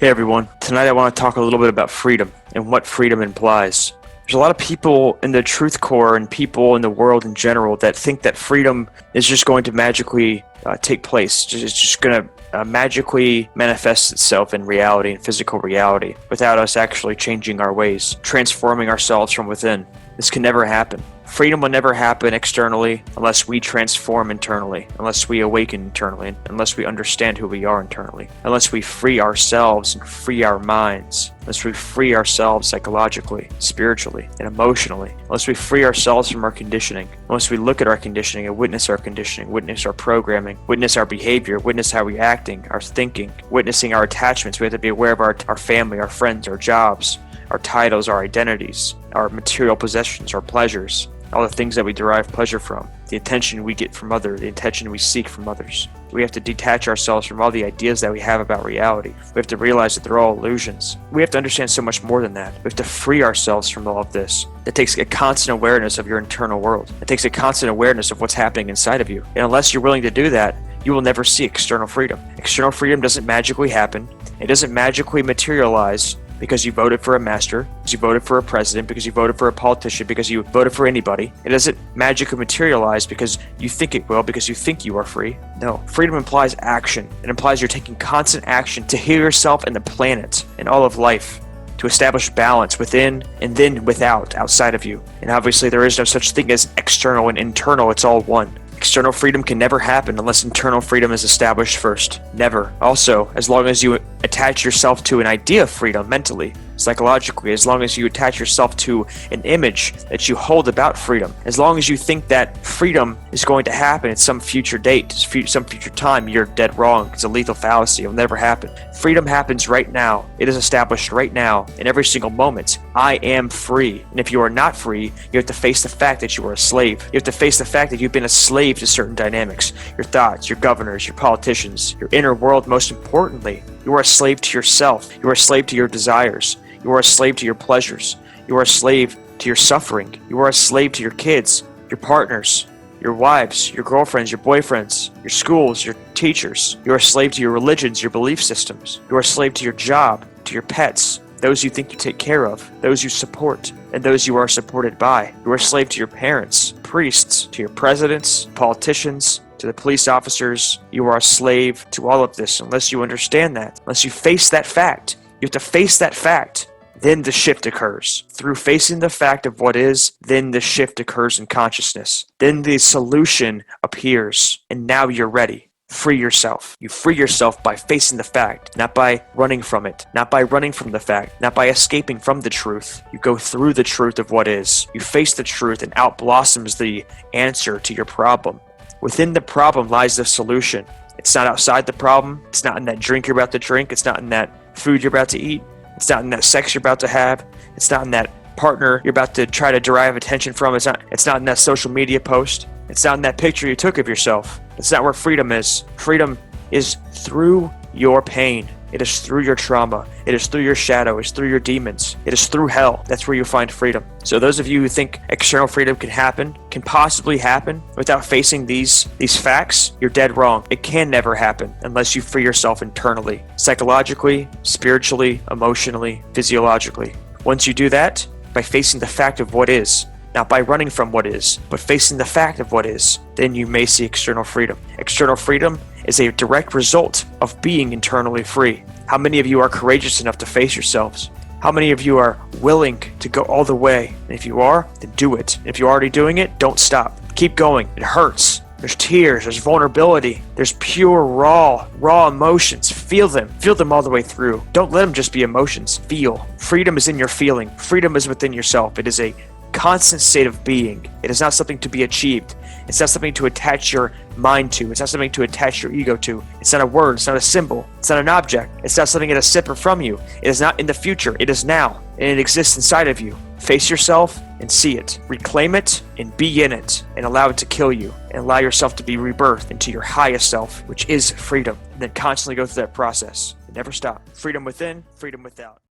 Hey everyone, tonight I want to talk a little bit about freedom and what freedom implies. There's a lot of people in the truth core and people in the world in general that think that freedom is just going to magically take place. It's just going to magically manifest itself in reality and physical reality without us actually changing our ways, transforming ourselves from within. This can never happen. Freedom will never happen externally unless we transform internally, unless we awaken internally, unless we understand who we are internally, unless we free ourselves and free our minds, unless we free ourselves psychologically, spiritually, and emotionally, unless we free ourselves from our conditioning, unless we look at our conditioning and witness our conditioning, witness our programming, witness our behavior, witness how we're acting, our thinking, witnessing our attachments. We have to be aware of our family, our friends, our jobs, our titles, our identities, our material possessions, our pleasures, all the things that we derive pleasure from, the attention we get from others, the attention we seek from others. We have to detach ourselves from all the ideas that we have about reality. We have to realize that they're all illusions. We have to understand so much more than that. We have to free ourselves from all of this. It takes a constant awareness of your internal world. It takes a constant awareness of what's happening inside of you. And unless you're willing to do that, you will never see external freedom. External freedom doesn't magically happen. It doesn't magically materialize because you voted for a master, because you voted for a president, because you voted for a politician, because you voted for anybody. It doesn't magically materialize because you think it will, because you think you are free. No, freedom implies action. It implies you're taking constant action to heal yourself and the planet and all of life, to establish balance within and then without, outside of you. And obviously there is no such thing as external and internal, it's all one. External freedom can never happen unless internal freedom is established first. Never. Also, as long as you attach yourself to an idea of freedom mentally, psychologically, as long as you attach yourself to an image that you hold about freedom, as long as you think that freedom is going to happen at some future date, some future time, you're dead wrong. It's a lethal fallacy. It'll never happen. Freedom happens right now. It is established right now in every single moment. I am free. And if you are not free, you have to face the fact that you are a slave. You have to face the fact that you've been a slave to certain dynamics, your thoughts, your governors, your politicians, your inner world. Most importantly, you are a slave to yourself. You are a slave to your desires. You are a slave to your pleasures. You are a slave to your suffering. You are a slave to your kids, your partners, your wives, your girlfriends, your boyfriends, your schools, your teachers. You are a slave to your religions, your belief systems. You are a slave to your job, to your pets, those you think you take care of, those you support, and those you are supported by. You are a slave to your parents, priests, to your presidents, politicians, to the police officers. You are a slave to all of this unless you understand that, unless you face that fact. You have to face that fact. Then the shift occurs. Through facing the fact of what is, then the shift occurs in consciousness. Then the solution appears, and now you're ready. Free yourself. You free yourself by facing the fact, not by running from it, not by running from the fact, not by escaping from the truth. You go through the truth of what is. You face the truth, and out blossoms the answer to your problem. Within the problem lies the solution. It's not outside the problem. It's not in that drink you're about to drink. It's not in that food you're about to eat. It's not in that sex you're about to have. It's not in that partner you're about to try to derive attention from. It's not in that social media post. It's not in that picture you took of yourself. It's not where freedom is. Freedom is through your pain. It is through your trauma. It is through your shadow. It's through your demons. It is through hell. That's where you find freedom. So those of you who think external freedom can possibly happen without facing these facts, you're dead wrong. It can never happen unless you free yourself internally, psychologically, spiritually, emotionally, physiologically. Once you do that, by facing the fact of what is, not by running from what is, but facing the fact of what is, then you may see external freedom. External freedom is a direct result of being internally free. How many of you are courageous enough to face yourselves? How many of you are willing to go all the way? And if you are, then do it. And if you're already doing it, don't stop. Keep going. It hurts. There's tears, there's vulnerability, there's pure, raw emotions. Feel them all the way through. Don't let them just be emotions. Feel. Freedom is in your feeling. Freedom is within yourself. It is a constant state of being. It is not something to be achieved. It's not something to attach your mind to. It's not something to attach your ego to. It's not a word. It's not a symbol. It's not an object. It's not something that is separate from you. It is not in the future. It is now, and it exists inside of you. Face yourself and see it. Reclaim it and be in it, and allow it to kill you, and allow yourself to be rebirthed into your highest self, which is freedom. And then constantly go through that process and never stop. Freedom within, freedom without.